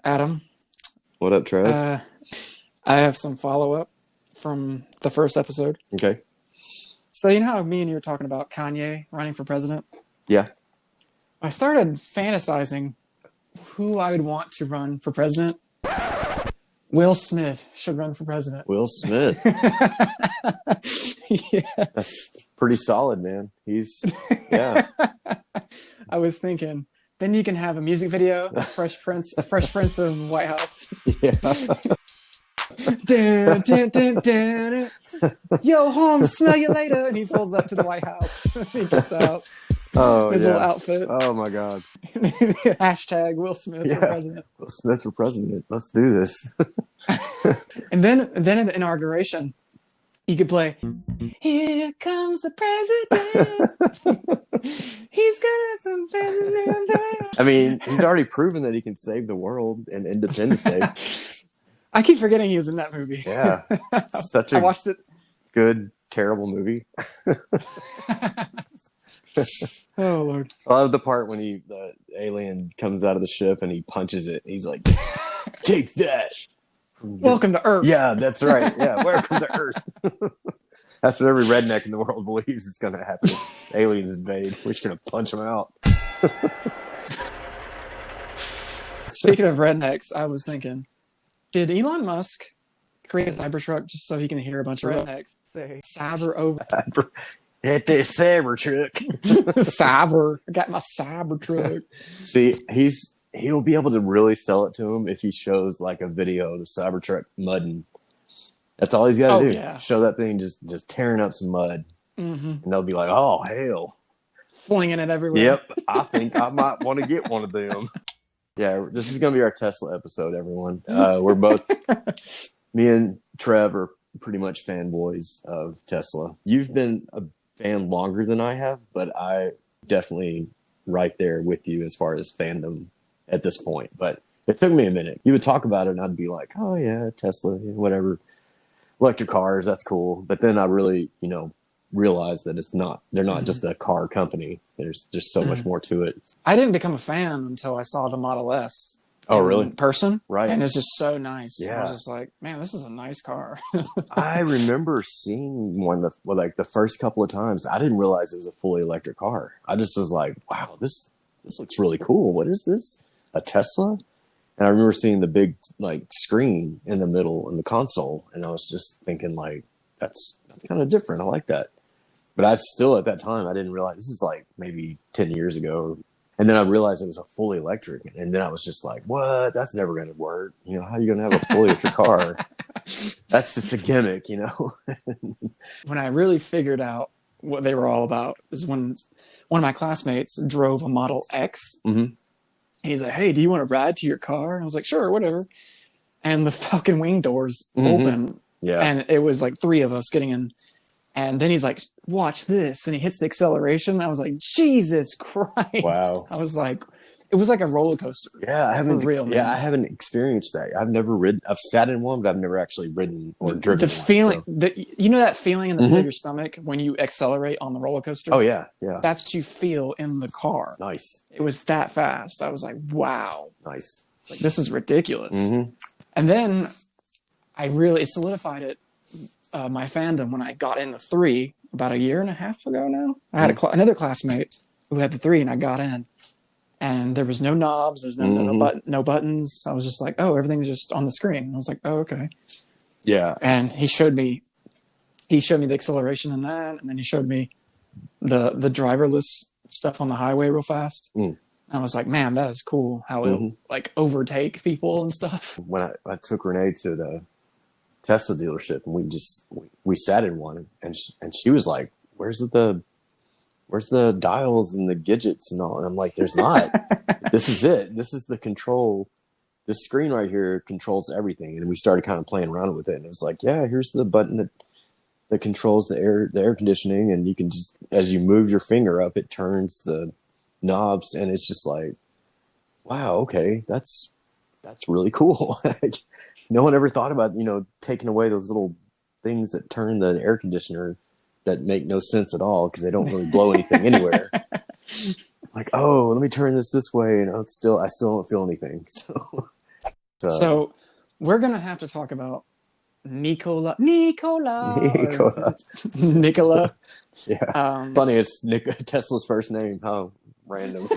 Adam. What up, Trev? I have some follow-up from the first episode. Okay. So you know how me and you were talking about Kanye running for president? Yeah. I started fantasizing who I would want to run for president. Will Smith should run for president. Will Smith. Yeah. That's pretty solid, man. Yeah. I was thinking, then you can have a music video, Fresh Prince of White House. Yeah. Dun, dun, dun, dun. Yo, Holmes, smell you later. And he pulls up to the White House. He gets out. Oh, his yeah. little outfit. Oh, my God. Hashtag Will Smith for president. Will Smith for president. Let's do this. And then in the inauguration, you could play, "Here comes the president. He's got some president." I mean, he's already proven that he can save the world in Independence Day. I keep forgetting he was in that movie. Yeah. Such a I watched it. good, terrible movie. Oh, Lord. I love the part when the alien comes out of the ship and he punches it. He's like, "Take that. Welcome to Earth." Yeah, that's right. Yeah, welcome to Earth. That's what every redneck in the world believes is going to happen. Aliens invade. We're just going to punch them out. Speaking of rednecks, I was thinking, did Elon Musk create a Cybertruck just so he can hear a bunch of rednecks say "Cyber over"? Hit this Cybertruck. Cyber. I got my Cybertruck. See, he'll be able to really sell it to him if he shows like a video of the Cybertruck mudding. That's all he's got to do. Yeah. Show that thing just tearing up some mud. Mm-hmm. And they'll be like, "Oh, hell. Flinging it everywhere." Yep. I think I might want to get one of them." Yeah, this is going to be our Tesla episode, everyone. We're both, me and Trev are pretty much fanboys of Tesla. You've been a fan longer than I have, but I definitely right there with you as far as fandom at this point. But it took me a minute. You would talk about it and I'd be like, "Oh yeah, Tesla, whatever. Electric cars, that's cool." But then I really, realized that they're not just a car company. There's so much more to it. I didn't become a fan until I saw the Model S. Oh, really? In person. Right. And it's just so nice. Yeah. I was just like, man, this is a nice car. I remember seeing one like the first couple of times. I didn't realize it was a fully electric car. I just was like, wow, this looks really cool. What is this? A Tesla? And I remember seeing the big like screen in the middle in the console, and I was just thinking like, that's kind of different. I like that. But I still at that time I didn't realize this is like maybe 10 years ago. And then I realized it was a fully electric. And then I was just like, what? That's never going to work. How are you going to have a fully electric car? That's just a gimmick, When I really figured out what they were all about is when one of my classmates drove a Model X. Mm-hmm. He's like, "Hey, do you want to ride to your car?" I was like, "Sure, whatever." And the fucking wing doors open. Yeah. And it was like three of us getting in. And then he's like, "Watch this." And he hits the acceleration. I was like, Jesus Christ. Wow. I was like, it was like a roller coaster. Yeah, I haven't. For real, man. Yeah, I haven't experienced that. I've never ridden. I've sat in one, but I've never actually ridden or driven. The feeling, so. that feeling in the pit of your stomach when you accelerate on the roller coaster. Oh yeah, yeah. That's what you feel in the car. Nice. It was that fast. I was like, wow. Nice. Like, this is ridiculous. Mm-hmm. And then it solidified it. My fandom when I got in the 3 about a year and a half ago now. I had another classmate who had the 3 and I got in. And there was no knobs, there's no buttons. I was just like, oh, everything's just on the screen. I was like, oh, okay. Yeah. And he showed me the acceleration in that, and then he showed me the driverless stuff on the highway real fast. I was like, man, that is cool how it'll like overtake people and stuff. When I took Renee to the Tesla dealership and we sat in one and she was like, where's the dials and the gadgets and all? And I'm like, there's not. This is it. This is the control. This screen right here controls everything. And we started kind of playing around with it. And it was like, yeah, here's the button that controls the air conditioning. And you can just, as you move your finger up, it turns the knobs. And it's just like, wow, okay, that's really cool. No one ever thought about, taking away those little things that turn the air conditioner that make no sense at all because they don't really blow anything anywhere. Like, oh, let me turn this way, and I still don't feel anything. So So we're gonna have to talk about Nikola, or Nikola. Yeah. Funny, it's Tesla's first name. How random.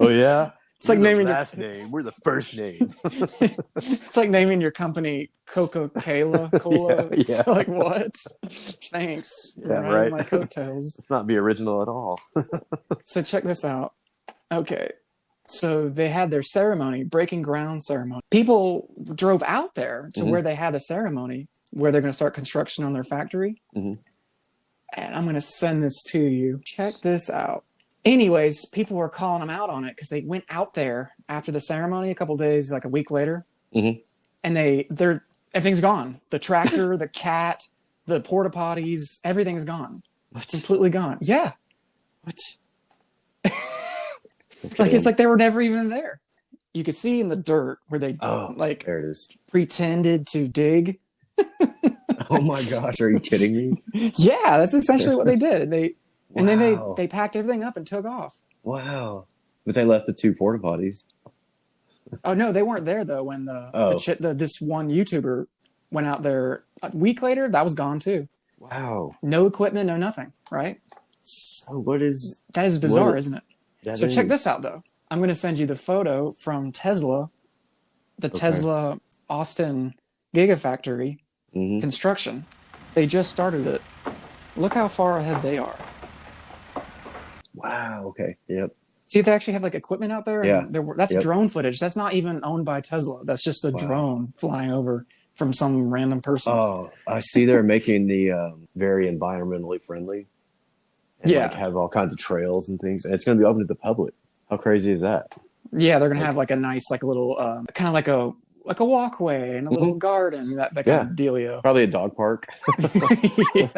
Oh yeah. It's like naming your last name. We're the first name. It's like naming your company Coca-Cola. Yeah. It's like, what? Thanks. Yeah, right. My coattails. It's not be original at all. So check this out. Okay. So they had their ceremony, breaking ground ceremony. People drove out there to where they had a ceremony, where they're going to start construction on their factory. Mm-hmm. And I'm going to send this to you. Check this out. Anyways, people were calling them out on it because they went out there after the ceremony a couple days, like a week later, and everything's gone. The tractor, the cat, the porta potties, everything's gone. What? Completely gone. Yeah. What? Like, it's like they were never even there. You could see in the dirt where they there it is. Pretended to dig. Oh my gosh, are you kidding me? Yeah, that's essentially what they did. And then they packed everything up and took off. Wow. But they left the 2 porta potties. Oh no, they weren't there though when this one YouTuber went out there a week later. That was gone too. Wow. No equipment, no nothing, right? So that is bizarre, isn't it? So check this out though. I'm going to send you the photo from Tesla, Tesla Austin Gigafactory construction. They just started it. Look how far ahead they are. Wow. Okay. Yep. See, they actually have like equipment out there. Yeah. That's drone footage. That's not even owned by Tesla. That's just a drone flying over from some random person. Oh, I see. They're making the very environmentally friendly. And have all kinds of trails and things. And it's going to be open to the public. How crazy is that? Yeah, they're going to have like a nice, like a little, kind of like a walkway and a little garden, that kind of dealio. Probably a dog park. Yeah.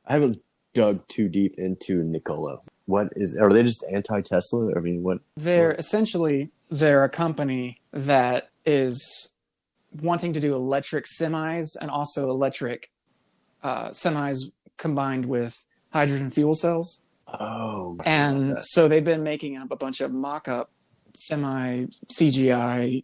I haven't dug too deep into Nikola. Are they just anti-Tesla? I mean, what? They're a company that is wanting to do electric semis and also electric semis combined with hydrogen fuel cells. Oh. And so they've been making up a bunch of mock-up semi CGI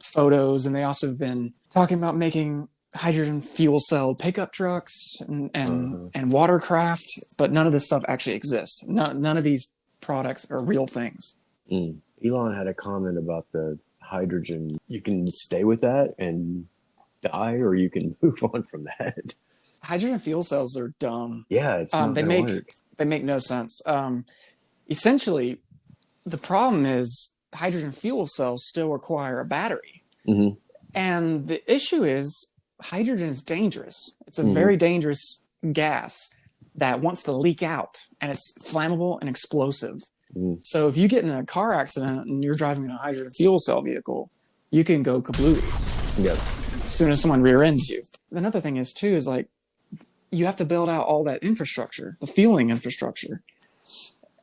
photos, and they also have been talking about making hydrogen fuel cell pickup trucks and watercraft, but none of this stuff actually exists. None of these products are real things. Elon had a comment about the hydrogen. You can stay with that and die, or you can move on from that. Hydrogen fuel cells are dumb. Yeah, it's not they make no sense. Essentially, the problem is hydrogen fuel cells still require a battery, and the issue is hydrogen is dangerous. It's a very dangerous gas that wants to leak out, and it's flammable and explosive. So if you get in a car accident and you're driving a hydrogen fuel cell vehicle, you can go kablooey. Yep. As soon as someone rear ends you. Another thing is too is like you have to build out all that infrastructure, the fueling infrastructure,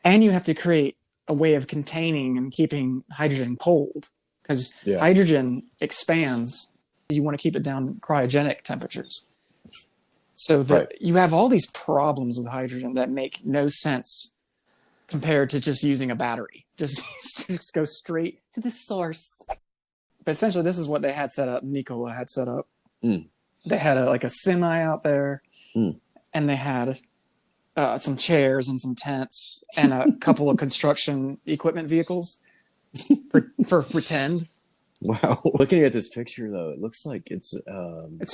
and you have to create a way of containing and keeping hydrogen cold because hydrogen expands. You want to keep it down cryogenic temperatures. So you have all these problems with hydrogen that make no sense compared to just using a battery. Just go straight to the source. But essentially, this is what they had set up. Nikola had set up. They had a semi out there, and they had some chairs and some tents and a couple of construction equipment vehicles for pretend. Wow. Looking at this picture, though, it looks like it's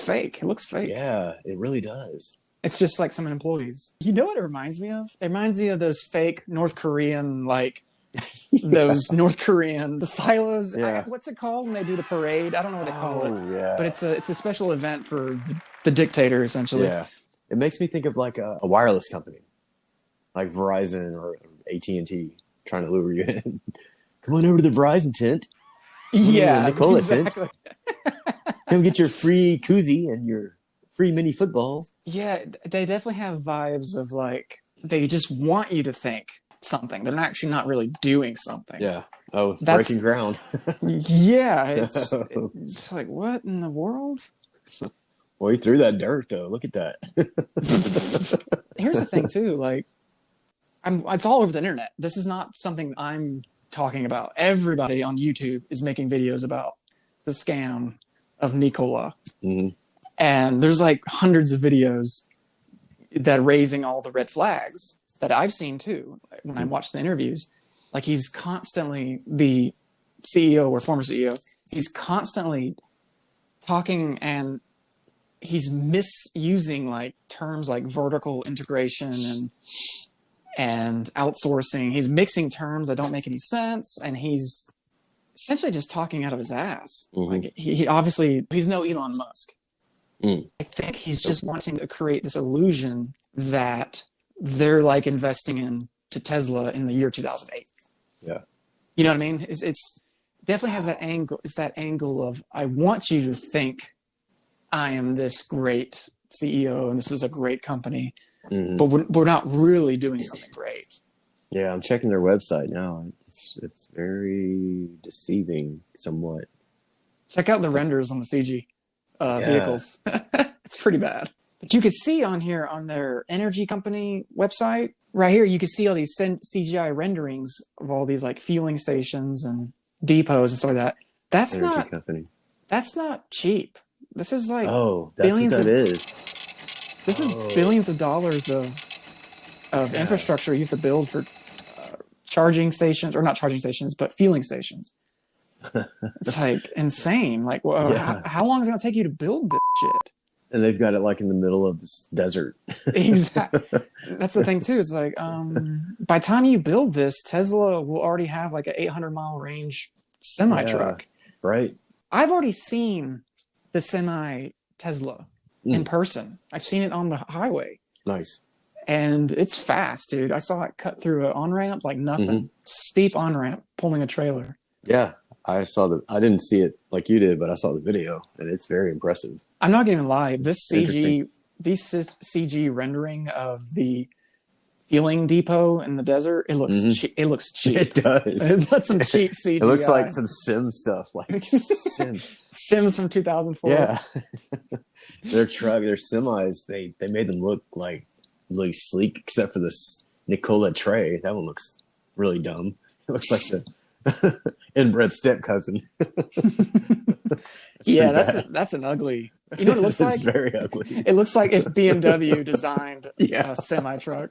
fake. It looks fake. Yeah, it really does. It's just like some employees. You know what it reminds me of? It reminds me of those fake North Korean, those North Korean, the silos. Yeah. What's it called when they do the parade? I don't know what they call it. Yeah. But it's a special event for the dictator, essentially. Yeah. It makes me think of like a wireless company, like Verizon or AT&T, trying to lure you in. Come on over to the Verizon tent. Yeah, Nikola exactly. tent. Come get your free koozie and your free mini football. Yeah, they definitely have vibes of they just want you to think something. They're actually not really doing something. Yeah. Oh, that's breaking ground. Yeah, it's like, what in the world? Well, he threw that dirt though. Look at that. Here's the thing too, it's all over the internet. This is not something I'm talking about. Everybody on YouTube is making videos about the scam of Nikola. Mm-hmm. And there's like hundreds of videos that raising all the red flags that I've seen too when I watch the interviews. Like he's constantly, the CEO or former CEO, he's constantly talking and he's misusing like terms like vertical integration and outsourcing. He's mixing terms that don't make any sense, and he's essentially just talking out of his ass. Mm-hmm. Like he obviously, he's no Elon Musk. Mm. I think he's just wanting to create this illusion that they're like investing into Tesla in the year 2008. Yeah. You know what I mean? It's definitely has that angle. It's that angle of, I want you to think I am this great CEO and this is a great company, but we're not really doing something great. Yeah, I'm checking their website now. It's very deceiving somewhat. Check out the renders on the CG vehicles. It's pretty bad. But you could see on here on their energy company website, right here, you can see all these CGI renderings of all these like fueling stations and depots and stuff like that. That's not cheap. This is like billions what that is. This is billions of dollars of infrastructure you have to build for charging stations, or not charging stations, but fueling stations. It's like insane. Like, well, how long is it going to take you to build this shit? And they've got it like in the middle of this desert. Exactly. That's the thing too. It's like, by the time you build this, Tesla will already have like an 800-mile range semi truck. Right. I've already seen the semi Tesla in person. I've seen it on the highway. Nice. And it's fast, dude. I saw it cut through an on-ramp like nothing. Steep on-ramp pulling a trailer. Yeah. I didn't see it like you did, but I saw the video, and it's very impressive. I'm not gonna lie. This CG rendering of the fueling depot in the desert, it looks it looks cheap. It does. That's some cheap CGI. It looks like some Sim stuff, like Sims from 2004. Yeah. Their semis, they made them look like really sleek, except for this Nikola tray. That one looks really dumb. It looks like the inbred step cousin. That's an ugly. You know what it looks like? It's very ugly. It looks like if BMW designed a semi truck,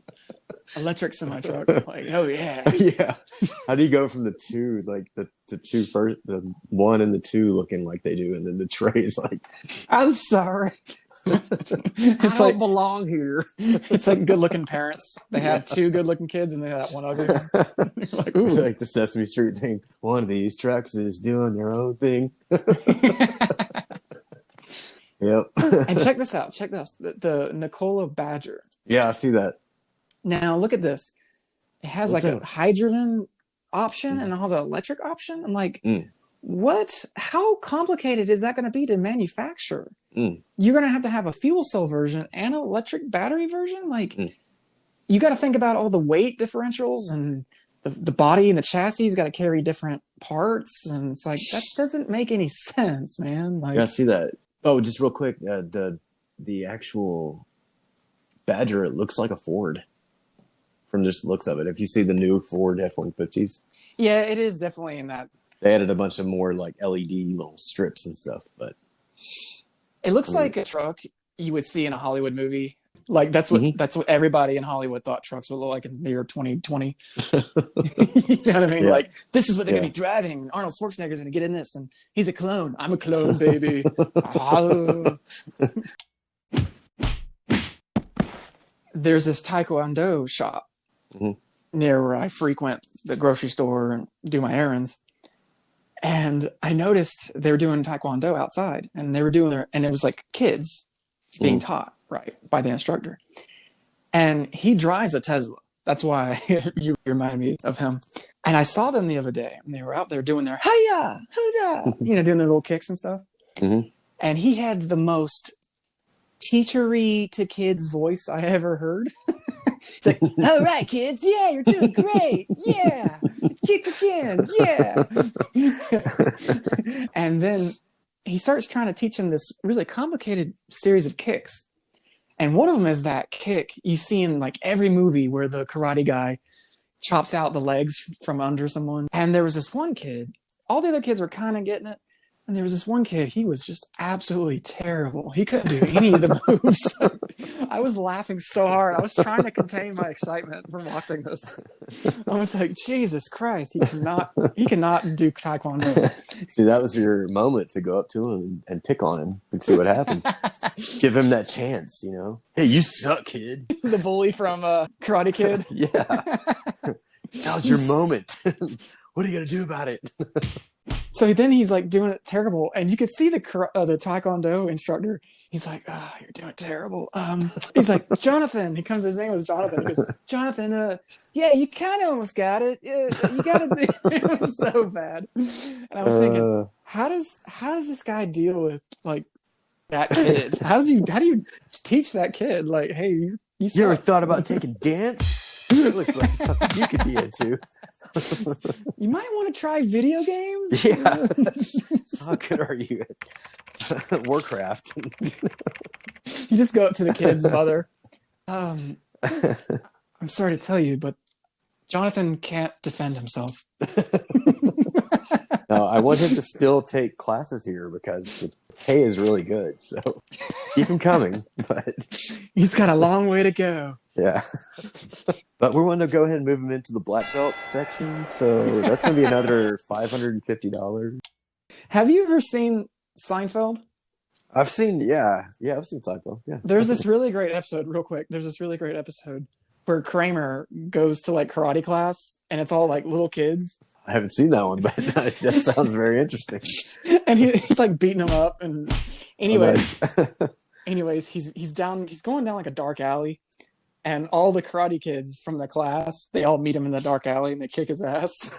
electric semi truck. Like, oh yeah, yeah. How do you go from the two, like the two first, the one and the two looking like they do, and then the tray is like, I'm sorry. It's I like don't belong here. It's like good-looking parents. They have two good-looking kids, and they have one ugly one. Like, ooh, like the Sesame Street thing. One of these trucks is doing their own thing. Yep. And check this out. Check this. The Nikola Badger. Yeah, I see that. Now look at this. It has a hydrogen option and it has an electric option. I'm like, what? How complicated is that going to be to manufacture? You're going to have a fuel cell version and an electric battery version. Like, you got to think about all the weight differentials, and the body and the chassis has got to carry different parts. And it's like, that doesn't make any sense, man. Like, yeah, I see that. Oh, just real quick. The actual Badger, it looks like a Ford from just looks of it. If you see the new Ford F-150s. Yeah, it is definitely in that. They added a bunch of more like LED little strips and stuff, but it looks like a truck you would see in a Hollywood movie. Like that's what everybody in Hollywood thought trucks would look like in the year 2020. You know what I mean? Yeah. Like, this is what they're gonna be driving. Arnold Schwarzenegger's gonna get in this, and he's a clone. I'm a clone, baby. There's this Taekwondo shop near where I frequent the grocery store and do my errands. And I noticed they were doing Taekwondo outside, and they were doing and it was like kids being taught, right, by the instructor. And he drives a Tesla. That's why you remind me of him. And I saw them the other day, and they were out there doing their hiya, huzzah, doing their little kicks and stuff. And he had the most teachery to kids voice I ever heard. It's like, all right, kids, yeah, you're doing great, yeah, kick again, yeah. And then he starts trying to teach him this really complicated series of kicks. And one of them is that kick you see in like every movie where the karate guy chops out the legs from under someone. And there was this one kid. All the other kids were kind of getting it. And there was this one kid, he was just absolutely terrible. He couldn't do any of the moves. I was laughing so hard. I was trying to contain my excitement from watching this. I was like, Jesus Christ, he cannot do Taekwondo. See, that was your moment to go up to him and pick on him and see what happened. Give him that chance, you know? Hey, you suck, kid. The bully from Karate Kid. Yeah. Now's your moment. What are you going to do about it? So then he's like doing it terrible, and you could see the Taekwondo instructor. He's like, "Oh, you're doing terrible." He's like, "Jonathan." He comes. His name was Jonathan. He goes, "Jonathan, yeah, you kind of almost got it. Yeah, you got to do." It was so bad, and I was thinking, how does this guy deal with like that kid? How do you teach that kid? Like, hey, you ever thought about taking dance? It looks like something you could be into. You might want to try video games. Yeah. How good are you at Warcraft? You just go up to the kid's mother. I'm sorry to tell you, but Jonathan can't defend himself. No, I want him to still take classes here because the pay is really good. So keep him coming. But he's got a long way to go. Yeah. But we're going to go ahead and move him into the black belt section. So that's going to be another $550. Have you ever seen Seinfeld? I've seen Seinfeld. Yeah. There's this really great episode, real quick. There's this really great episode where Kramer goes to like karate class and it's all like little kids. I haven't seen that one, but that sounds very interesting. And he's like beating them up. And anyways, nice. he's going down like a dark alley. And all the karate kids from the class, they all meet him in the dark alley and they kick his ass.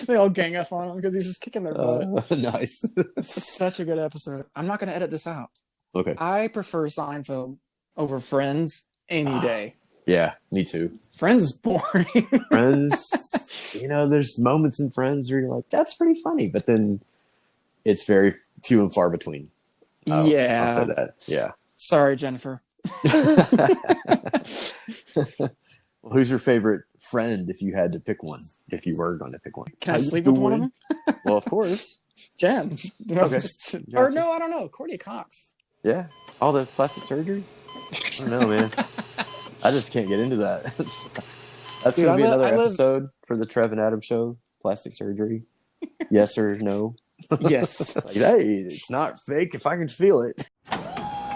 They all gang up on him because he's just kicking their butt. Nice. Such a good episode. I'm not going to edit this out. Okay. I prefer Seinfeld over Friends any day. Yeah, me too. Friends is boring. Friends, there's moments in Friends where you're like, that's pretty funny. But then it's very few and far between. I'll say that. Yeah. Sorry, Jennifer. Well, who's your favorite friend if you had to pick one? If you were going to pick one, can I sleep with one of them? Well, of course, Jen. Okay. Or no, I don't know. Courtney Cox. Yeah, all the plastic surgery. I don't know, man. I just can't get into that. That's going to be another episode for the Trev Adam show. Plastic surgery. Yes or no? Yes. Like, hey, it's not fake if I can feel it.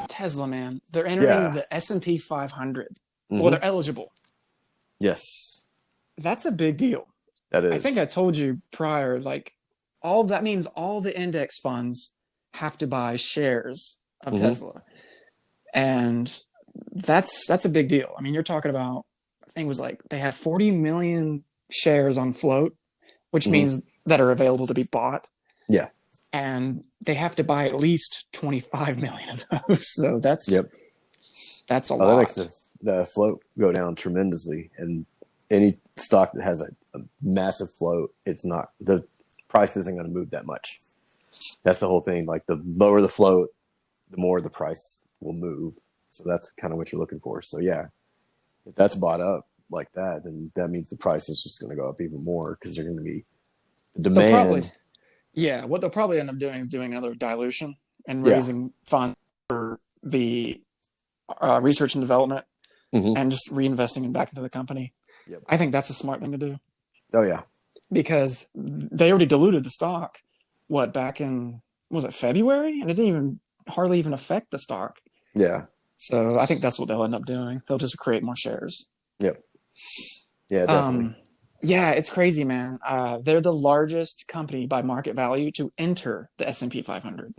Tesla, man. They're entering the S&P 500. Mm-hmm. Well, they're eligible. Yes. That's a big deal. That is. I think I told you prior, like, all that means all the index funds have to buy shares of Tesla. And that's a big deal. I mean, you're talking about, I think it was like, they have 40 million shares on float, which means that are available to be bought. Yeah. And they have to buy at least 25 million of those. So that's a lot. That makes the float go down tremendously. And any stock that has a massive float, the price isn't going to move that much. That's the whole thing. Like the lower the float, the more the price will move. So that's kind of what you're looking for. So yeah, if that's bought up like that, then that means the price is just going to go up even more because they're going to be the demand. What they'll probably end up doing is doing another dilution and raising funds for the research and development and just reinvesting it back into the company. Yep. I think that's a smart thing to do. Oh, yeah. Because they already diluted the stock, back in, was it February? And it didn't even hardly even affect the stock. Yeah. So I think that's what they'll end up doing. They'll just create more shares. Yep. Yeah, definitely. Yeah, it's crazy, man. They're the largest company by market value to enter the S&P 500.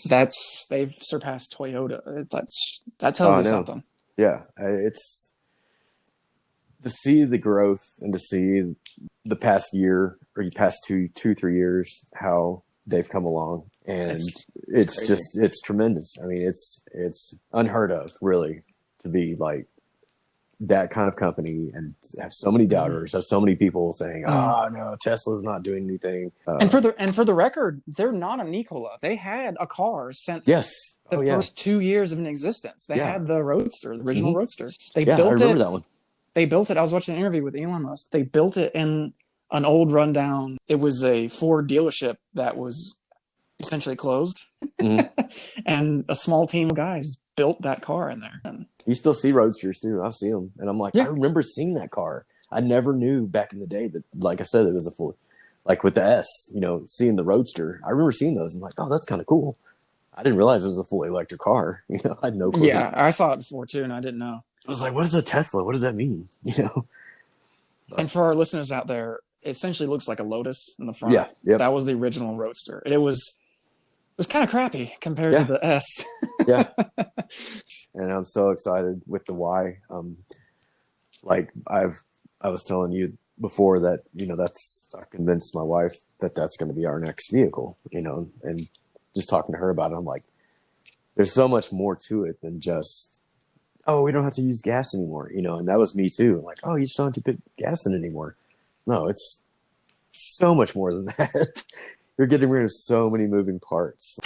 They've surpassed Toyota. That tells you something. Yeah, it's to see the growth and to see the past year or the past 2-3 years how they've come along, and it's tremendous. I mean, it's unheard of, really, to be like that kind of company and have so many doubters, have so many people saying, "Oh no, Tesla's not doing anything." And for the record, they're not a Nikola. They had a car since the first 2 years of an existence. They had the Roadster, the original Roadster. They built it. I remember that one. They built it. I was watching an interview with Elon Musk. They built it in an old rundown. It was a Ford dealership that was essentially closed, Mhm. and a small team of guys built that car in there. And You still see Roadsters too. I see them, and I'm like, I yeah, remember seeing that car. I never knew back in the day that, like I said, it was a full, like with the S. Seeing the Roadster. I remember seeing those. And I'm like, oh, that's kind of cool. I didn't realize it was a fully electric car. I had no clue. yeah, I saw it before too, and I didn't know. I was like, what is a Tesla? What does that mean? And for our listeners out there, it essentially looks like a Lotus in the front. Yeah, yep. That was the original Roadster. And it was kind of crappy compared to the S. Yeah. And I'm so excited with the Y. Like I was telling you before that, I've convinced my wife that that's going to be our next vehicle, and just talking to her about it, I'm like, there's so much more to it than just, oh, we don't have to use gas anymore, and that was me too. I'm like, oh, you just don't have to put gas in anymore. No, it's so much more than that. You're getting rid of so many moving parts.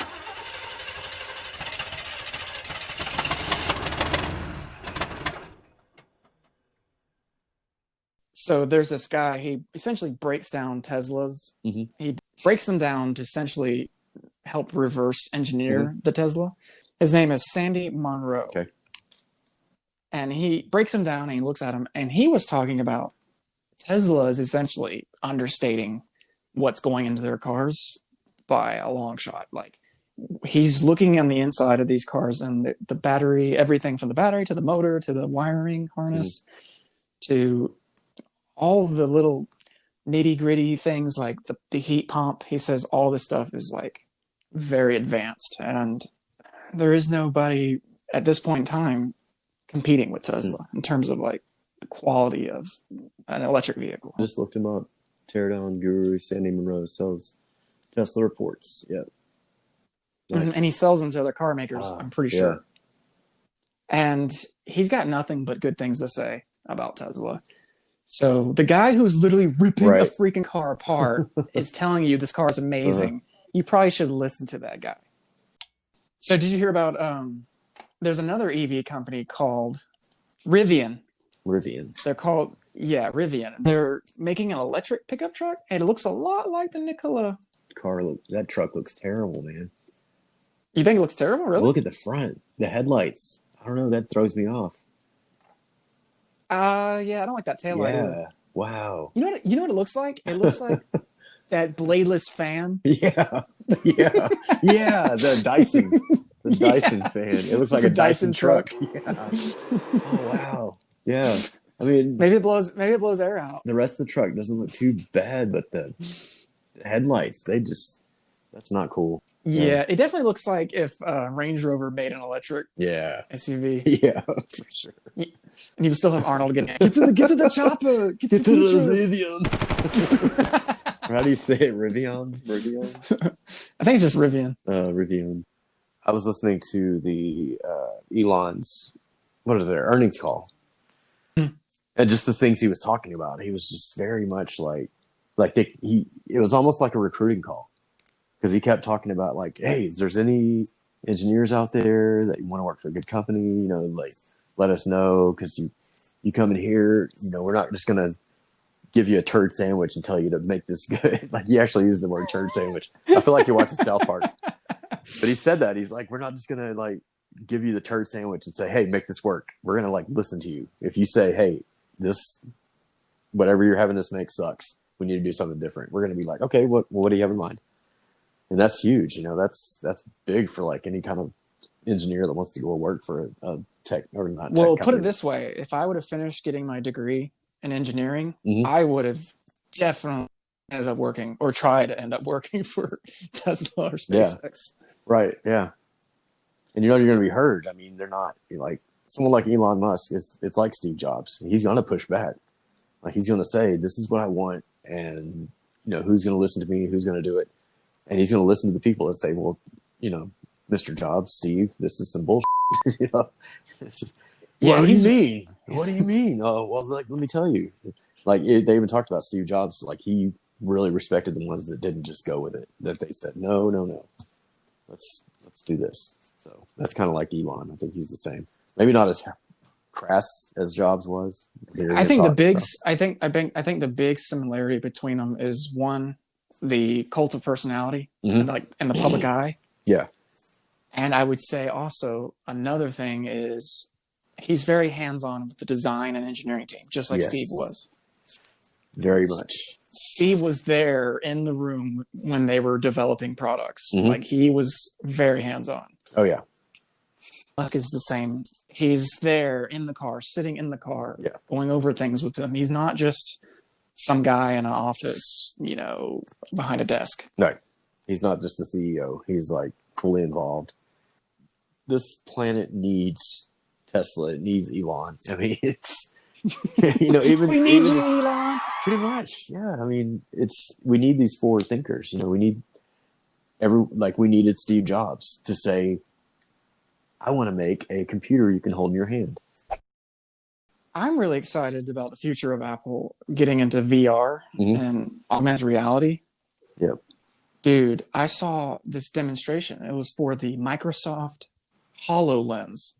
So there's this guy, he essentially breaks down Teslas. Mm-hmm. He breaks them down to essentially help reverse engineer Mm-hmm. the Tesla. His name is Sandy Monroe. Okay. And he breaks them down and he looks at them, and he was talking about Tesla is essentially understating what's going into their cars by a long shot. Like, he's looking on the inside of these cars and the battery, everything from the battery to the motor to the wiring harness to all the little nitty gritty things like the heat pump. He says all this stuff is like very advanced, and there is nobody at this point in time competing with Tesla in terms of like the quality of an electric vehicle. Just looked him up. Teardown Guru Sandy Monroe sells Tesla reports. Yep. Nice. And he sells them to other car makers, I'm pretty sure. And he's got nothing but good things to say about Tesla. So the guy who's literally ripping a freaking car apart is telling you this car is amazing. You probably should listen to that guy. So did you hear about, there's another EV company called Rivian. They're called, Rivian. They're making an electric pickup truck, and it looks a lot like the Nikola. That truck looks terrible, man. You think it looks terrible, really? Look at the front, the headlights. I don't know, that throws me off. Yeah, I don't like that taillight. Yeah, wow. You know what it looks like? It looks like that bladeless fan. Yeah. The Dyson fan. It looks like a Dyson truck. Yeah. Oh wow. Yeah. I mean, maybe it blows air out. The rest of the truck doesn't look too bad, but the headlights, that's not cool. Yeah, it definitely looks like if Range Rover made an electric SUV. Yeah, for sure. And you would still have Arnold get to the chopper. Get to the Rivian. How do you say it? Rivian? I think it's just Rivian. Rivian. I was listening to the Elon's, what is their earnings call. And just the things he was talking about. He was just very much it was almost like a recruiting call. Because he kept talking about like, hey, if there's any engineers out there that you want to work for a good company, let us know. Because you come in here, we're not just going to give you a turd sandwich and tell you to make this good. Like, he actually used the word turd sandwich. I feel like he watches South Park. But he said that. He's like, we're not just going to give you the turd sandwich and say, hey, make this work. We're going to listen to you. If you say, hey, this, whatever you're having this make sucks, we need to do something different. We're going to be like, okay, what do you have in mind? And that's huge. That's big for any kind of engineer that wants to go work for a tech or not. Well, put it this way: if I would have finished getting my degree in engineering, I would have definitely ended up working or tried to end up working for Tesla or SpaceX. Yeah. Right. Yeah. And you're going to be heard. I mean, they're not someone like Elon Musk it's like Steve Jobs. He's going to push back. He's going to say, this is what I want. And, who's going to listen to me? Who's going to do it? And he's going to listen to the people that say, well, Mr. Jobs, Steve, this is some bullshit. What do you mean? What do you mean? Oh, well, let me tell you. They even talked about Steve Jobs. He really respected the ones that didn't just go with it. That they said, no. Let's do this. So that's kind of like Elon. I think he's the same. Maybe not as crass as Jobs was. I think the big, I think the big similarity between them is one, the cult of personality, and the public eye. Yeah. And I would say also another thing is he's very hands-on with the design and engineering team, just like Steve was. Very much. Steve was there in the room when they were developing products. Like, he was very hands-on. Oh, yeah. Musk is the same. He's there in the car, sitting in the car, going over things with them. He's not just some guy in an office, you know, behind a desk. No, he's not just the CEO. He's like fully involved. This planet needs Tesla. It needs Elon. I mean, it's, you know, even we need you, Elon. Pretty much, yeah. I mean, we need these forward thinkers. You know, we needed Steve Jobs to say, I want to make a computer you can hold in your hand. I'm really excited about the future of Apple getting into VR and augmented reality. Yep. Dude, I saw this demonstration. It was for the Microsoft HoloLens.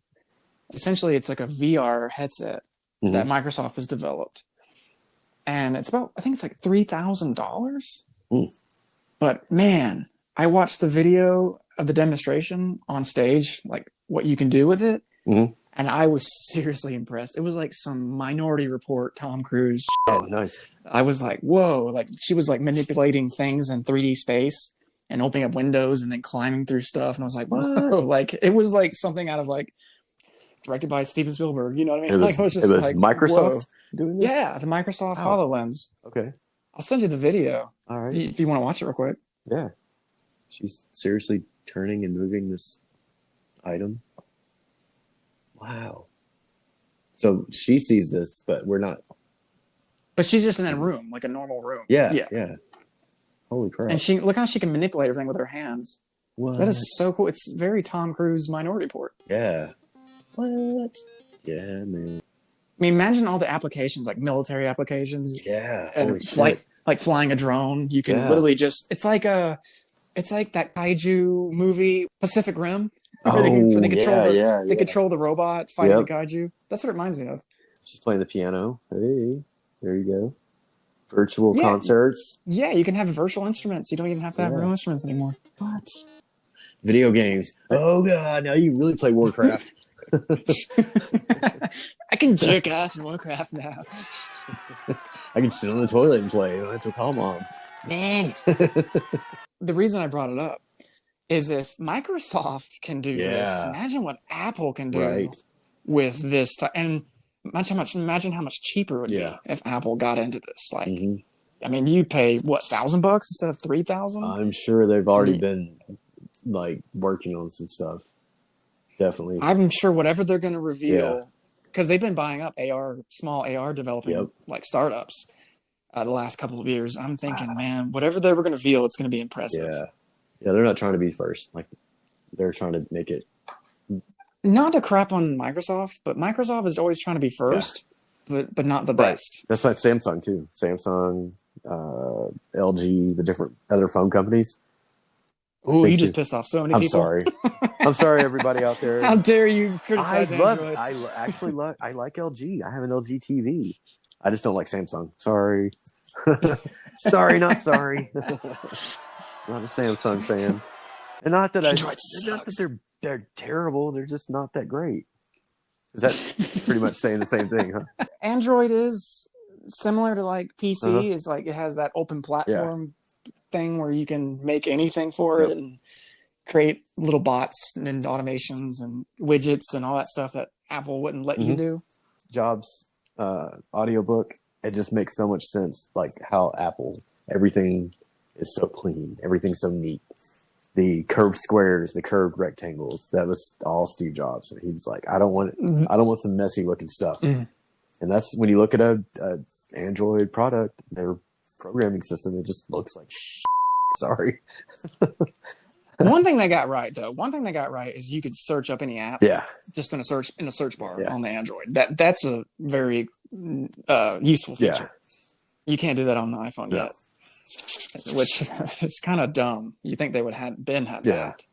Essentially, it's like a VR headset that Microsoft has developed. And it's about, I think it's like $3,000. But man, I watched the video of the demonstration on stage, like what you can do with it. And I was seriously impressed. It was like some Minority Report, Tom Cruise shit. Oh, nice. I was like, whoa. Like, she was like manipulating things in 3D space and opening up windows and then climbing through stuff. And I was like, whoa. Like, it was like something out of like, directed by Steven Spielberg. You know what I mean? It was just like Microsoft whoa. doing this? Yeah, the Microsoft HoloLens. Okay. I'll send you the video. All right. If you want to watch it real quick. Yeah. She's seriously turning and moving this item. Wow. So she sees this, but we're not. But she's just in a room, like a normal room. Yeah. Holy crap. And look how she can manipulate everything with her hands. What? That is so cool. It's very Tom Cruise Minority Report. Yeah. What? Yeah, man. I mean, imagine all the applications, like military applications. Yeah. And like flying a drone. You can literally just, it's like that kaiju movie, Pacific Rim. They control the robot fighting the kaiju. That's what it reminds me of. She's playing the piano. Hey, there you go. Virtual concerts. Yeah, you can have virtual instruments. You don't even have to have real instruments anymore. What? Video games. Oh god, now you really play Warcraft. I can jerk off in Warcraft now. I can sit on the toilet and play. I don't have to call mom. Man. The reason I brought it up is if Microsoft can do this, imagine what Apple can do with this. And imagine how much cheaper it would be if Apple got into this. Like, I mean, you pay what, $1,000 instead of $3,000? I'm sure they've already been like working on some stuff. Definitely. I'm sure whatever they're going to reveal, because they've been buying up small AR developing like startups the last couple of years. I'm thinking, man, whatever they were going to reveal, it's going to be impressive. Yeah, they're not trying to be first. Like, they're trying to make it. Not to crap on Microsoft, but Microsoft is always trying to be first, but not the best. That's like Samsung too. Samsung, LG, the different other phone companies. Oh, you just pissed off so many people. I'm sorry, everybody out there. How dare you criticize Android? I like LG. I have an LG TV. I just don't like Samsung. Sorry. Sorry, not sorry. Not a Samsung fan. And not that they're terrible. They're just not that great. Is that pretty much saying the same thing, huh? Android is similar to like PC. It's like it has that open platform thing where you can make anything for it and create little bots and automations and widgets and all that stuff that Apple wouldn't let you do. Jobs audiobook, it just makes so much sense, like how Apple, everything is so clean, everything's so neat. The curved squares, the curved rectangles, that was all Steve Jobs. And he was like, I don't want some messy looking stuff. And that's when you look at a Android product, their programming system, it just looks like sorry. One thing they got right is you could search up any app just in a search bar on the Android. That's a very useful feature. You can't do that on the iPhone yet, which it's kind of dumb. You think they would have had that.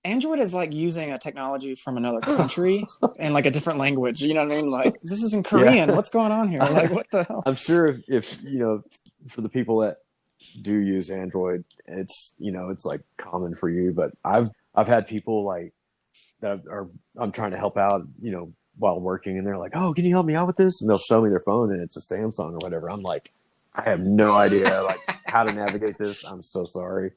Android is like using a technology from another country and like a different language. You know what I mean? Like this is in Yeah. Korean. What's going on here? Like what the hell? I'm sure if for the people that do use Android, it's like common for you. But I've had people like that are I'm trying to help out, while working, and they're like, "Oh, can you help me out with this?" And they'll show me their phone, and it's a Samsung or whatever. I'm like, I have no idea like how to navigate this. I'm so sorry.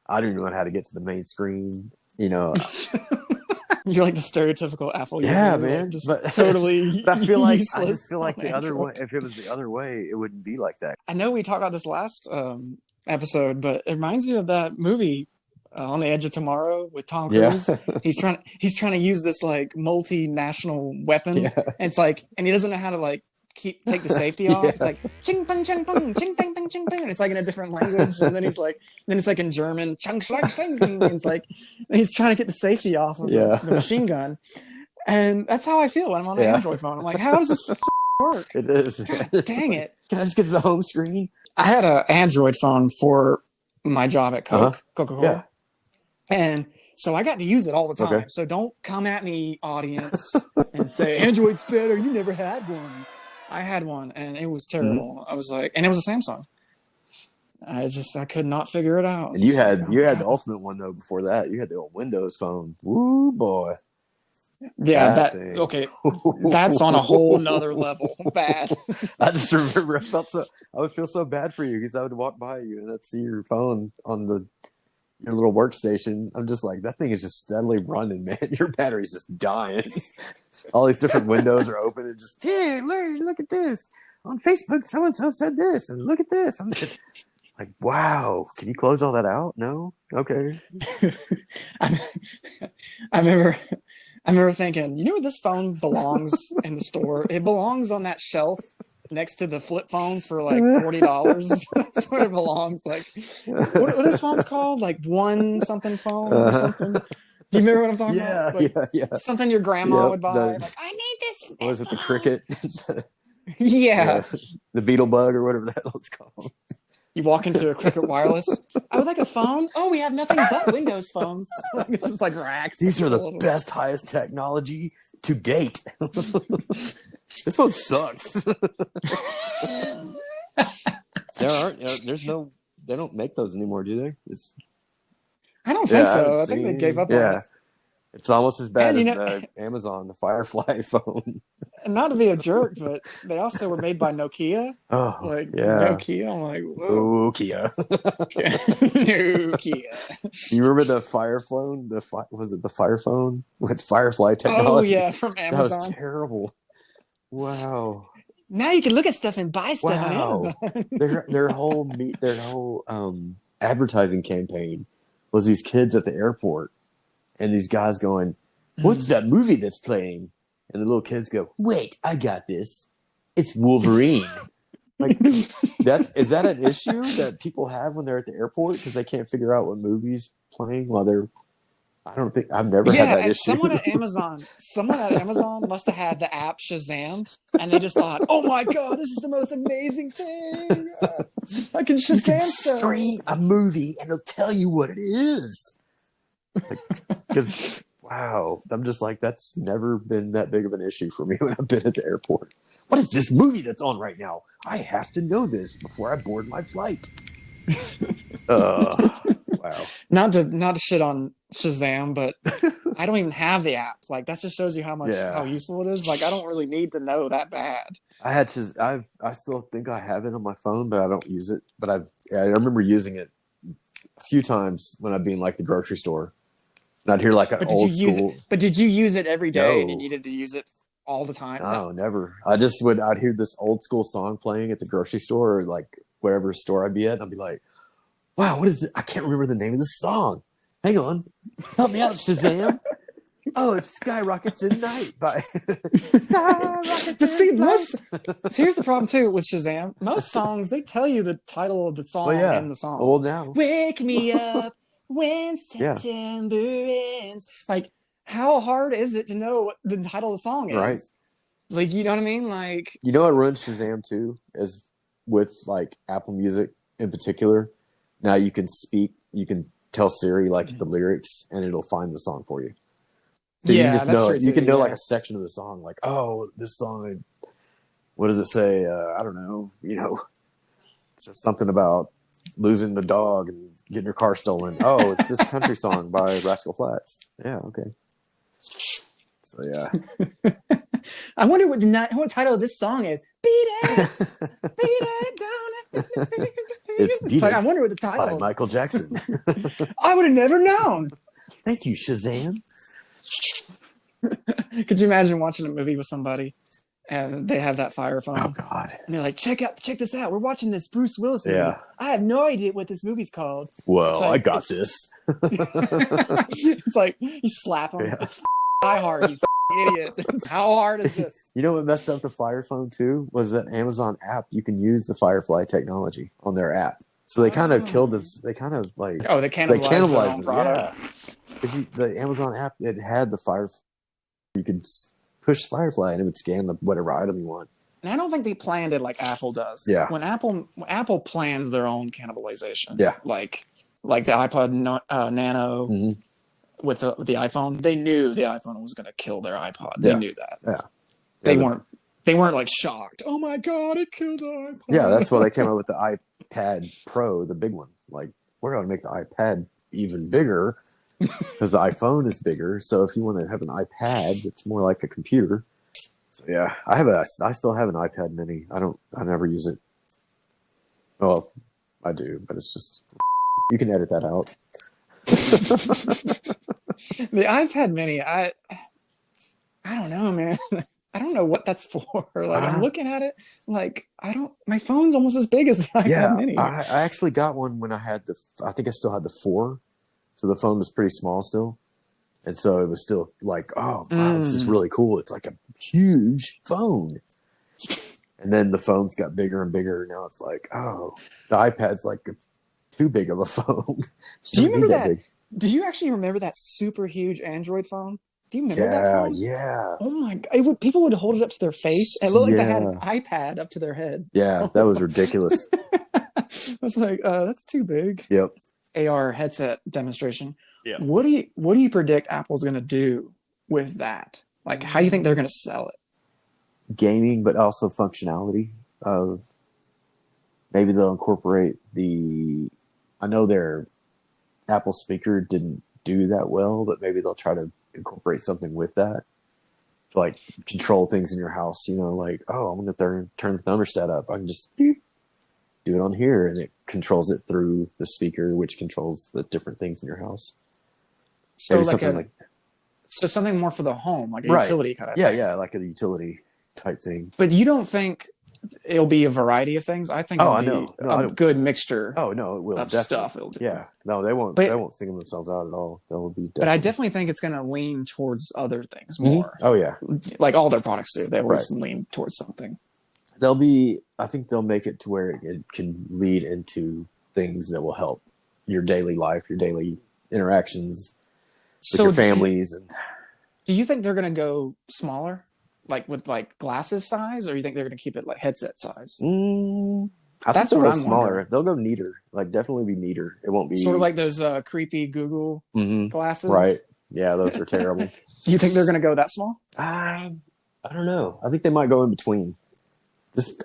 I don't even know how to get to the main screen. You're like the stereotypical Apple user, Yeah, like man. just But totally but I just useless feel on like the other way. Android. If it was the other way, it wouldn't be like that. I know we talked about this last episode, but it reminds me of that movie On the Edge of Tomorrow with Tom Yeah, Cruise. He's trying to use this like multinational weapon, yeah, and it's like, and he doesn't know how to like take the safety off. It's yeah, like ching pong ching pong ching pong pong ching pong, and it's like in a different language. And then it's like in German chung schlag ching. And it's like, and he's trying to get the safety off of yeah, the machine gun, and that's how I feel when I'm on an yeah. Android phone. I'm like, how does this work? It is. God dang it! Can I just get to the home screen? I had an Android phone for my job at Coca-Cola. Yeah. And so I got to use it all the time. Okay. So don't come at me, audience, and say, Android's better. You never had one. I had one, and it was terrible. Mm-hmm. I was like, and it was a Samsung. I could not figure it out. And you had the ultimate one though. Before that, you had the old Windows phone. Woo boy. Yeah, thing. Okay. That's on a whole nother level. Bad. I just remember I would feel so bad for you because I would walk by you and I'd see your phone on your little workstation. I'm just like, that thing is just steadily running, man. Your battery's just dying. All these different windows are open and just, hey, look at this. On Facebook, so-and-so said this, and look at this. I'm just like, wow. Can you close all that out? No? Okay. I remember thinking, you know where this phone belongs in the store? It belongs on that shelf next to the flip phones for like $40. That's where it belongs. Like, what are those phones called? Like one something phone or something? Do you remember what I'm talking about? Like, Yeah. Something your grandma would buy. Like, I need this. What was it, the Cricket? Yeah. The Beetle Bug or whatever that was called. You walk into a Cricket Wireless. I would like a phone. Oh, we have nothing but Windows phones. It's just like racks. These are the best, highest technology to date. This phone sucks. They don't make those anymore, do they? I don't think so. I think they gave up on it. It's almost as bad as the Amazon, the Firefly phone. Not to be a jerk, but they also were made by Nokia. Oh, like yeah. Nokia. I'm like, whoa. Nokia. Nokia. You remember the Fire phone? Was it the Fire phone with Firefly technology? Oh yeah, from Amazon. That was terrible. Wow. Now you can look at stuff and buy stuff on Amazon. their whole advertising campaign was these kids at the airport and these guys going, "What's that movie that's playing?" And the little kids go, "Wait, I got this. It's Wolverine." Like, is that an issue that people have when they're at the airport because they can't figure out what movie's playing while they're? I've never had that issue. Someone at Amazon must have had the app Shazam, and they just thought, "Oh my god, this is the most amazing thing! I can Shazam stuff." Stream a movie and it'll tell you what it is. Because wow, I'm just like, that's never been that big of an issue for me when I've been at the airport. What is this movie that's on right now? I have to know this before I board my flight. Wow. Not to shit on Shazam, but I don't even have the app. Like, that just shows you how useful it is. Like, I don't really need to know that bad. I still think I have it on my phone, but I don't use it. But I remember using it a few times when I'd be in like the grocery store. And I'd hear like an old school. But did you use it every day and you needed to use it all the time? No, never. I'd hear this old school song playing at the grocery store or like wherever store I'd be at. And I'd be like, wow, what is it? I can't remember the name of the song. Hang on. Help me out, Shazam. Oh, it's Skyrockets in Night by Skyrockets in Night. So here's the problem too with Shazam. Most songs, they tell you the title of the song and the song. Well, now. Wake me up when September ends. Like, how hard is it to know what the title of the song is? Right. Like, you know what I mean? Like, you know what runs Shazam too is with like Apple Music in particular. Now you can tell Siri like the lyrics, and it'll find the song for you. So you can just that's know true it. You can too, know yeah. like a section of the song, like, oh, this song. What does it say? I don't know. You know, it says something about losing the dog and getting your car stolen. Oh, it's this country song by Rascal Flatts. Yeah, okay. So yeah. I wonder what title of this song is. Beat it down. It's Like, I wonder what the by title is. Michael Jackson. I would have never known. Thank you, Shazam. Could you imagine watching a movie with somebody and they have that Fire phone? Oh God. And they're like, check this out. We're watching this Bruce Willis movie. Yeah. I have no idea what this movie's called. Well, It's like, I got this. It's like you slap them. Yeah. It's Die Hard, you idiot. How hard is this? You know what messed up the Fire phone too was that Amazon app. You can use the Firefly technology on their app. So they kind of killed this. They kind of like they cannibalized their own product. Yeah. Because the Amazon app, it had the Firefly. You could push Firefly and it would scan whatever item you want. And I don't think they planned it like Apple does. Yeah. When Apple plans their own cannibalization. Yeah. Like the iPod Nano with the iPhone. They knew the iPhone was going to kill their iPod. They knew that. Yeah. They weren't like shocked. Oh my God, it killed the iPod. Yeah, that's why they came up with the iPad Pro, the big one. Like, we're going to make the iPad even bigger because the iPhone is bigger. So if you want to have an iPad, it's more like a computer. So yeah, I still have an iPad Mini. I never use it. Well, I do, but it's just, you can edit that out. The iPad Mini, I don't know, man. I don't know what that's for. Like, I'm looking at it, like, my phone's almost as big as the iPad Mini. I actually got one when I had I think I still had the 4. So the phone was pretty small still. And so it was still like, oh, wow, this is really cool. It's like a huge phone. And then the phones got bigger and bigger. Now it's like, oh, the iPad's like too big of a phone. Do you remember that? Do you actually remember that super huge Android phone? Do you remember that phone? Yeah. Oh my God. People would hold it up to their face and it looked like they had an iPad up to their head. Yeah, that was ridiculous. I was like, that's too big. Yep. AR headset demonstration. Yeah. What do you predict Apple's going to do with that? Like, how do you think they're going to sell it? Gaming, but also functionality of maybe they'll incorporate I know their Apple speaker didn't do that well, but maybe they'll try to incorporate something with that to like control things in your house. You know, like, oh, I'm going to turn the thermostat up. I can just do it on here, and it controls it through the speaker, which controls the different things in your house. So maybe like something like so something more for the home, like a utility kind of thing. Yeah, like a utility type thing. But you don't think it'll be a variety of things? I think it'll be a good mixture. Oh no, it will of definitely. Stuff. It'll do. Yeah, no, they won't. They won't single themselves out at all. They'll be. But I definitely think it's going to lean towards other things more. Oh yeah, like all their products do. They always lean towards something. I think they'll make it to where it can lead into things that will help your daily life, your daily interactions with your families. Do you think they're going to go smaller, like with like glasses size, or you think they're going to keep it like headset size? I think they'll go smaller. They'll go neater, like definitely be neater. It won't be sort of like those creepy Google glasses, right? Yeah, those are terrible. You think they're going to go that small? I don't know. I think they might go in between.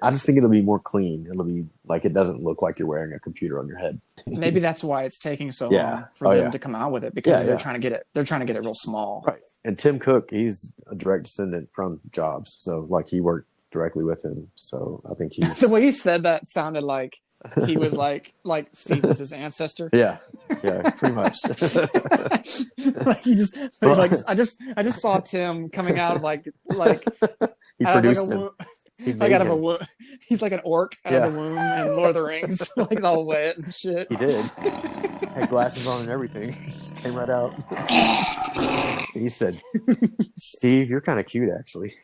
I just think it'll be more clean. It'll be like it doesn't look like you're wearing a computer on your head. Maybe that's why it's taking so long for them to come out with it, because they're trying to get it. They're trying to get it real small. Right. And Tim Cook, he's a direct descendant from Jobs, so like he worked directly with him. So I think he's the way you said that sounded like he was like Steve was his ancestor. Yeah, pretty much. Like he just like I just saw Tim coming out of like he produced him. Like out of a womb. He's like an orc out of the womb in Lord of the Rings. Like he's all wet and shit. He did. Had glasses on and everything. He just came right out. He said, "Steve, you're kind of cute, actually."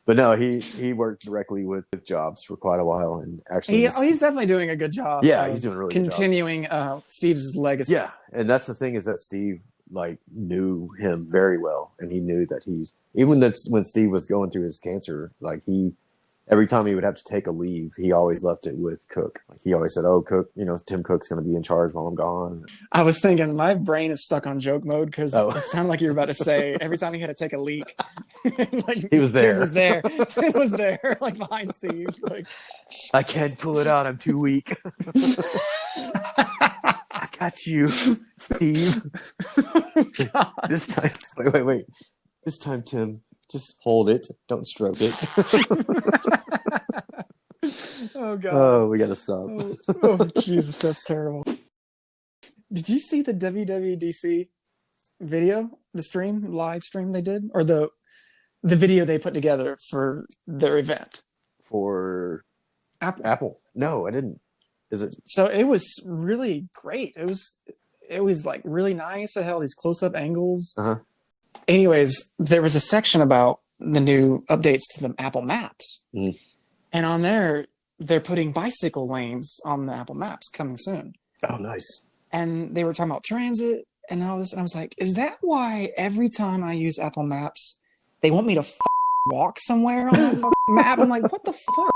But no, he worked directly with Jobs for quite a while, and actually, he's definitely doing a good job. Yeah, he's doing a really continuing Steve's legacy. Yeah, and that's the thing is that Steve like knew him very well, and he knew that when Steve was going through his cancer, like he every time he would have to take a leave, he always left it with Cook. Like he always said, "Oh, Cook, Tim Cook's going to be in charge while I'm gone." I was thinking my brain is stuck on joke mode because Oh. it sounded like you were about to say every time he had to take a leak, like He was Tim there. was there. Tim was there, like behind Steve. Like I can't pull it out. I'm too weak. I got you, Steve. This time, wait. This time, Tim, just hold it. Don't stroke it. Oh god. Oh, we gotta stop. Oh Jesus, that's terrible. Did you see the WWDC video, the live stream they did, or the video they put together for their event For Apple? No, I didn't. Is it? So it was really great. It was like really nice. It had all these close-up angles. Uh-huh. Anyways, there was a section about the new updates to the Apple Maps. Mm. And on there, they're putting bicycle lanes on the Apple Maps coming soon. Oh, nice. And they were talking about transit and all this. And I was like, is that why every time I use Apple Maps, they want me to walk somewhere on that map? I'm like, what the fuck?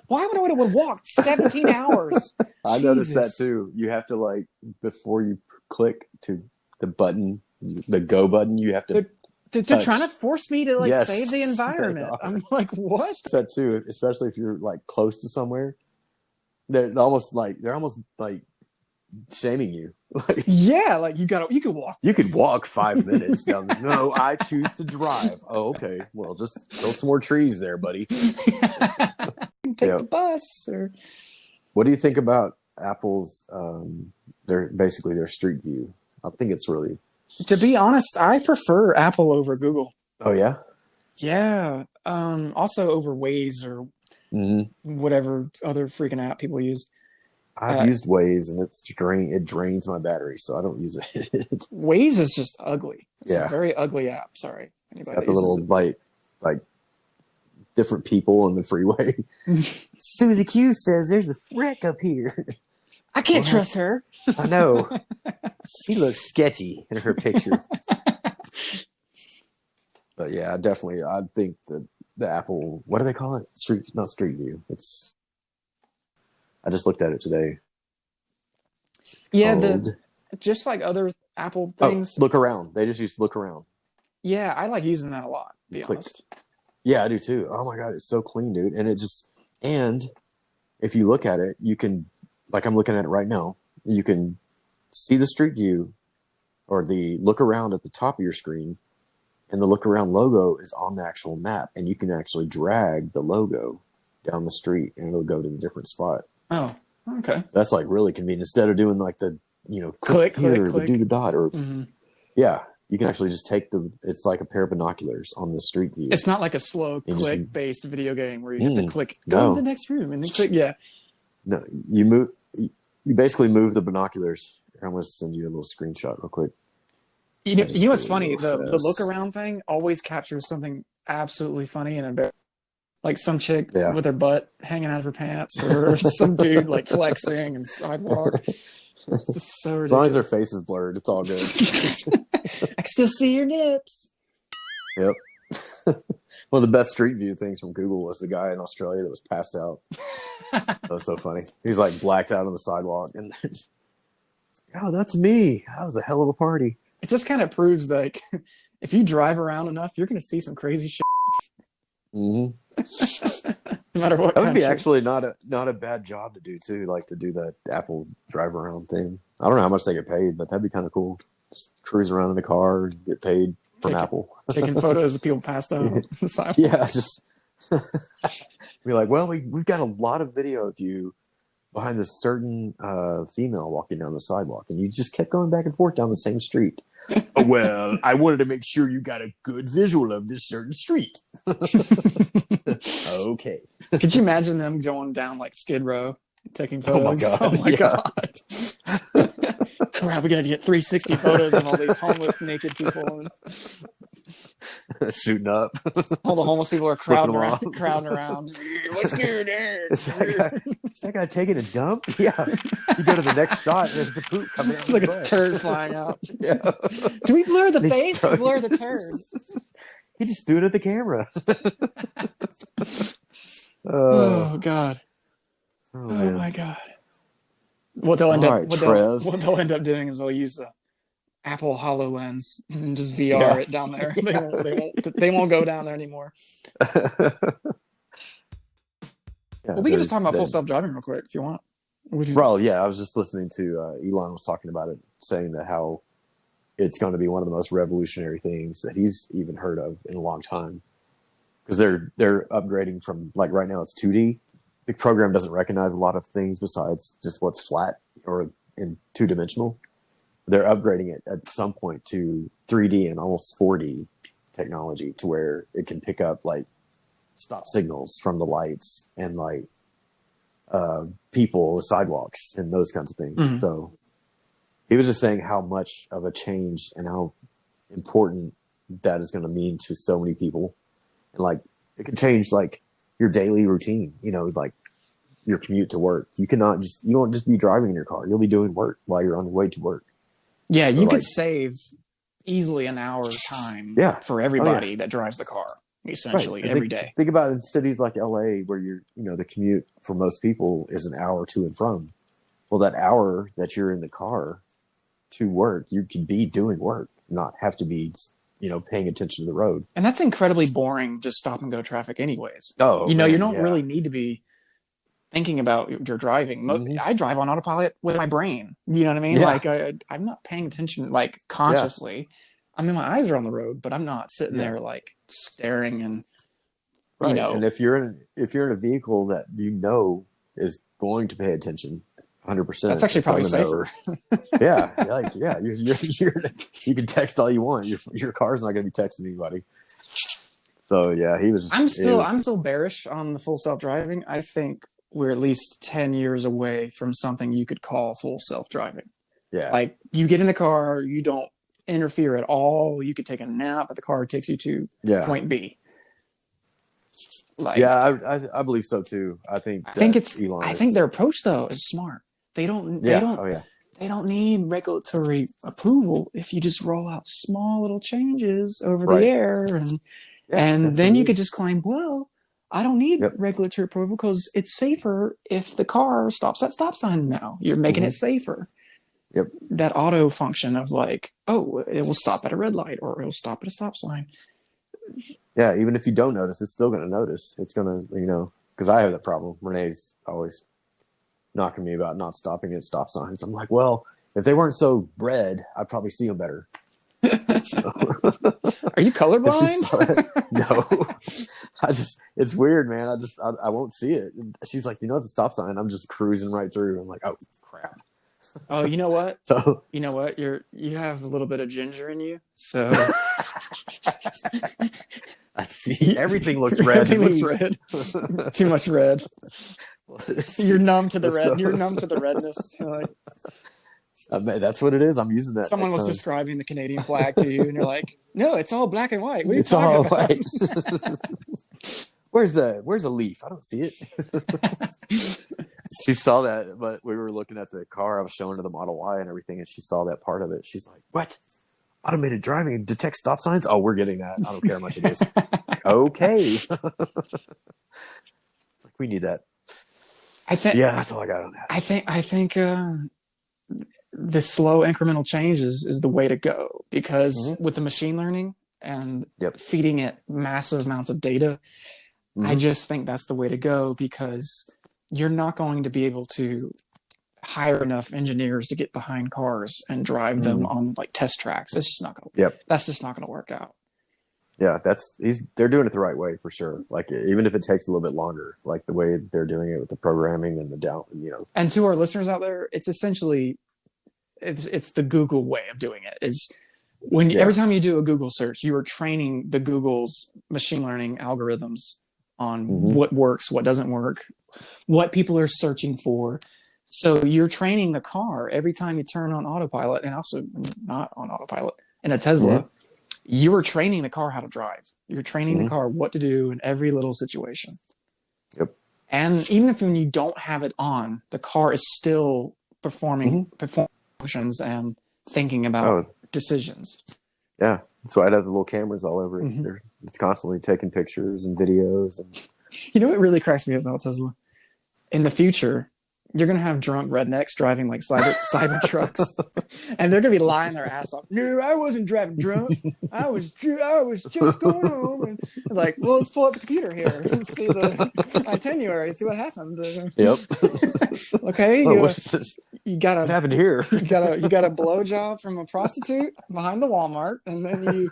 Why would I want to walk 17 hours? I noticed that too. You have to, like, before you click to the button, the go button, you have to. They're trying to force me to, like, Yes, save the environment. I'm like, what? That too, especially if you're, like, close to somewhere. They're almost like shaming you. Like, yeah, like you could walk. You could walk 5 minutes down. No, I choose to drive. Oh, okay. Well, just throw some more trees there, buddy. Take the bus. Or what do you think about Apple's their Street View? I think it's really. To be honest, I prefer Apple over Google. Oh yeah. Yeah. Also over Waze or whatever other freaking app people use. I've used Waze and it drains my battery, so I don't use it. Waze is just ugly. It's a Yeah. very ugly app. Sorry. It's got the little like different people on the freeway. Susie Q says there's a wreck up here. I can't trust her. I know. She looks sketchy in her picture. But yeah, definitely. I think the Apple, what do they call it? Not Street View. I just looked at it today. Just like other Apple things. Look around. They just use look around. Yeah, I like using that a lot, to be honest. Yeah, I do too. Oh my God, it's so clean, dude. And if you look at it, you can, like I'm looking at it right now, you can see the Street View or the look around at the top of your screen, and the look around logo is on the actual map, and you can actually drag the logo down the street and it'll go to a different spot. Oh, okay. That's like really convenient. Instead of doing like the, click, here, click. do the dot or yeah, you can actually just take it's like a pair of binoculars on the Street View. It's not like a slow click based video game where you have to click, go to the next room and then click. Yeah. No, you basically move the binoculars. I'm going to send you a little screenshot real quick. You know what's funny? The look around thing always captures something absolutely funny and embarrassing. Like some chick with her butt hanging out of her pants, or some dude like flexing and sidewalk. It's just so ridiculous. As long as their face is blurred, it's all good. I can still see your nips. Yep. One of the best Street View things from Google was the guy in Australia that was passed out. That was so funny. He's like blacked out on the sidewalk, and oh, that's me. That was a hell of a party. It just kind of proves like if you drive around enough, you're going to see some crazy shit. Mm-hmm. No matter what. That would be actually not a bad job to do too, like to do that Apple drive around thing. I don't know how much they get paid, but that'd be kind of cool. Just cruise around in the car and get paid from Apple. Taking photos of people passed out on the sidewalk. Yeah, just be like, well, we've got a lot of video of you behind this certain female walking down the sidewalk, and you just kept going back and forth down the same street. Oh, well, I wanted to make sure you got a good visual of this certain street. Okay. Could you imagine them going down like Skid Row, taking photos? Oh my God. Crap, we got to get 360 photos of all these homeless naked people. Suiting up. All the homeless people are crowding around. What's good there? Is that guy taking a dump? Yeah. You go to the next shot, and there's the poop coming out. It's like a turd flying out. Yeah. Do we blur the face or blur the turd? He just threw it at the camera. Oh God. Oh Oh man. my God. All right, Trev. What they'll end up doing is they'll use the Apple HoloLens and just VR Yeah. it down there. Yeah. They won't go down there anymore. Yeah, Well, we can just talk about full self driving real quick if you want. well, yeah, I was just listening to Elon was talking about it, saying that how it's going to be one of the most revolutionary things that he's even heard of in a long time. Because they're upgrading from, like, right now it's 2D. The program doesn't recognize a lot of things besides just what's flat or in two-dimensional. They're upgrading it at some point to 3D and almost 4D technology, to where it can pick up like stop signals from the lights and like people, sidewalks, and those kinds of things. Mm-hmm. So he was just saying how much of a change and how important that is going to mean to so many people. And like, it could change like your daily routine, you know, like your commute to work. You won't just be driving in your car. You'll be doing work while you're on the way to work. Yeah, So, you could like, save easily an hour's time for Oh, everybody yeah. that drives the car, essentially, every day. Think about in cities like LA, where the commute for most people is an hour to and from. Well, that hour that you're in the car to work, you can be doing work, not have to be, paying attention to the road. And that's incredibly boring, just stop and go traffic anyways. Oh, You man, don't yeah. really need to be thinking about your driving. Mm-hmm. I drive on autopilot with my brain. You know what I mean? Yeah. Like I'm not paying attention like consciously. Yeah. I mean, my eyes are on the road, but I'm not sitting there like staring and right. And if you're in a vehicle that is going to pay attention 100%, that's actually probably safer. Yeah, you can text all you want. Your car's not going to be texting anybody. So yeah, I'm still bearish on the full self-driving. I think we're at least 10 years away from something you could call full self-driving. Yeah. Like, you get in the car, you don't interfere at all. You could take a nap, but the car takes you to point B. Like, yeah, I believe so too. I think their approach though is smart. They don't need regulatory approval if you just roll out small little changes over the air, and then you could just claim, well, I don't need regulatory approval because it's safer if the car stops at stop signs now. You're making it safer. Yep. That auto function of like, oh, it will stop at a red light or it will stop at a stop sign. Yeah, even if you don't notice, it's still going to notice. It's going to, because I have that problem. Renee's always knocking me about not stopping at stop signs. I'm like, well, if they weren't so red, I'd probably see them better. Are you colorblind? No. It's weird, man. I won't see it. She's like, it's a stop sign. I'm just cruising right through. I'm like, oh, crap. Oh, you know what? So, you know what? You have a little bit of ginger in you, so I see. Everything looks red. Everything looks red. Too much red. You're numb to the red. You're numb to the redness. You're like, that's what it is. I'm using that. Someone was describing the Canadian flag to you, and you're like, "No, it's all black and white. What are you it's talking all about?" White. Where's the leaf? I don't see it. She saw that, but we were looking at the car. I was showing her the Model Y and everything, and she saw that part of it. She's like, "What? Automated driving detects stop signs? Oh, we're getting that. I don't care how much it is." Okay. It's like, we need that. That's all I got on that. I think the slow incremental changes is the way to go, because with the machine learning and feeding it massive amounts of data, I just think that's the way to go, because you're not going to be able to hire enough engineers to get behind cars and drive them on like test tracks. It's just not going to. That's just not going to work out. Yeah, they're doing it the right way for sure. Like, even if it takes a little bit longer, like the way they're doing it with the programming and the down, And to our listeners out there, it's essentially it's the Google way of doing it. Is every time you do a Google search, you are training the Google's machine learning algorithms on what works, what doesn't work, what people are searching for. So you're training the car every time you turn on autopilot, and also not on autopilot in a Tesla. You are training the car how to drive. You're training the car what to do in every little situation. Yep. And even if when you don't have it on, the car is still performing functions and thinking about decisions. Yeah. That's why it has the little cameras all over it. It's constantly taking pictures and videos. And You know what really cracks me up about Tesla? In the future, you're gonna have drunk rednecks driving like cyber trucks, and they're gonna be lying their ass off. No, I wasn't driving drunk. I was just going home. And it's like, well, let's pull up the computer here and see the itinerary, see what happened. Yep. Okay, Oh, what's this? you got What a happened here? you got a blowjob from a prostitute behind the Walmart, and then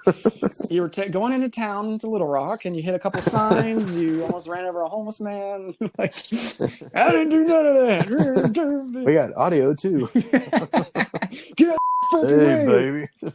you were going into town to Little Rock, and you hit a couple signs. You almost ran over a homeless man. Like, I didn't do none of that. We got audio too. Get out the fucking Hey, way. baby.